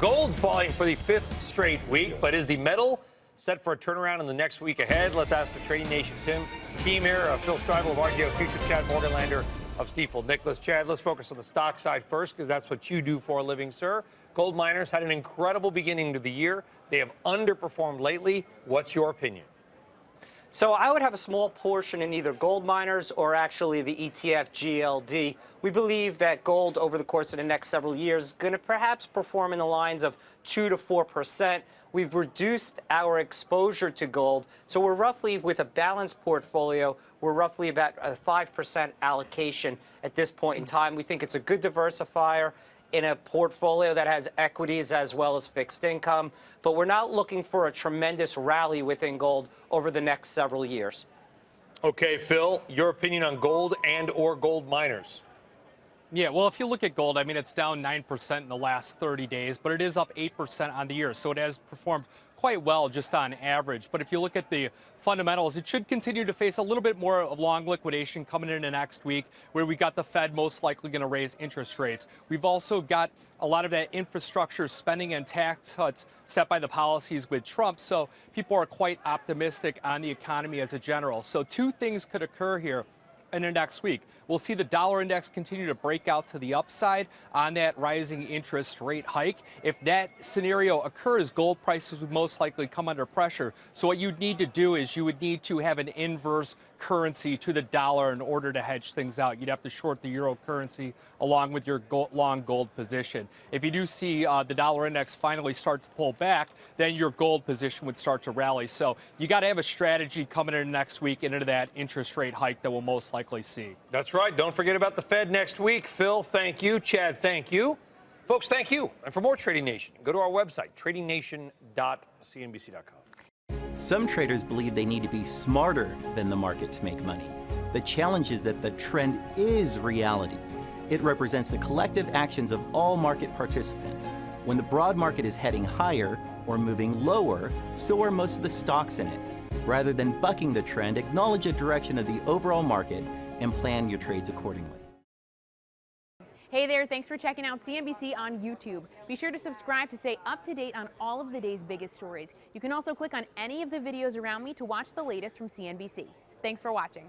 Gold falling for the fifth straight week, but is the metal set for a turnaround in the next week ahead? Let's ask the Trading Nation team here. Phil Streible of RJO Futures, Chad Morganlander of Stifel Nicolaus. Chad, let's focus on the stock side first, because that's what you do for a living, sir. Gold miners had an incredible beginning to the year. They have underperformed lately. What's your opinion? So I would have a small portion in either gold miners or actually the ETF GLD. We believe that gold over the course of the next several years is going to perhaps perform in the lines of 2 to 4%. We've reduced our exposure to gold, so we're roughly, with a balanced portfolio, we're roughly about a 5% allocation at this point in time. We think it's a good diversifier in a portfolio that has equities as well as fixed income, but we're not looking for a tremendous rally within gold over the next several years. Okay, Phil, your opinion on gold and or gold miners? Yeah, well, if you look at gold, I mean, it's down 9% in the last 30 days, but it is up 8% on the year, so it has performed quite well just on average. But if you look at the fundamentals, it should continue to face a little bit more of long liquidation coming into next week, where we got the Fed most likely going to raise interest rates. We've also got a lot of that infrastructure spending and tax cuts set by the policies with Trump, so people are quite optimistic on the economy as a general. So two things could occur here in the next week. We'll see the dollar index continue to break out to the upside on that rising interest rate hike. If that scenario occurs, gold prices would most likely come under pressure. So what you'd need to do is you would need to have an inverse currency to the dollar in order to hedge things out. You'd have to short the euro currency along with your long gold position. If you do see the dollar index finally start to pull back, then your gold position would start to rally. So you got to have a strategy coming into next week into that interest rate hike that we'll most likely see. That's right. Don't forget about the Fed next week. Phil, thank you. Chad, thank you. Folks, thank you. And for more Trading Nation, go to our website, tradingnation.cnbc.com. Some traders believe they need to be smarter than the market to make money. The challenge is that the trend is reality. It represents the collective actions of all market participants. When the broad market is heading higher or moving lower, so are most of the stocks in it. Rather than bucking the trend, acknowledge the direction of the overall market and plan your trades accordingly. Hey there, thanks for checking out CNBC on YouTube. Be sure to subscribe to stay up to date on all of the day's biggest stories. You can also click on any of the videos around me to watch the latest from CNBC. Thanks for watching.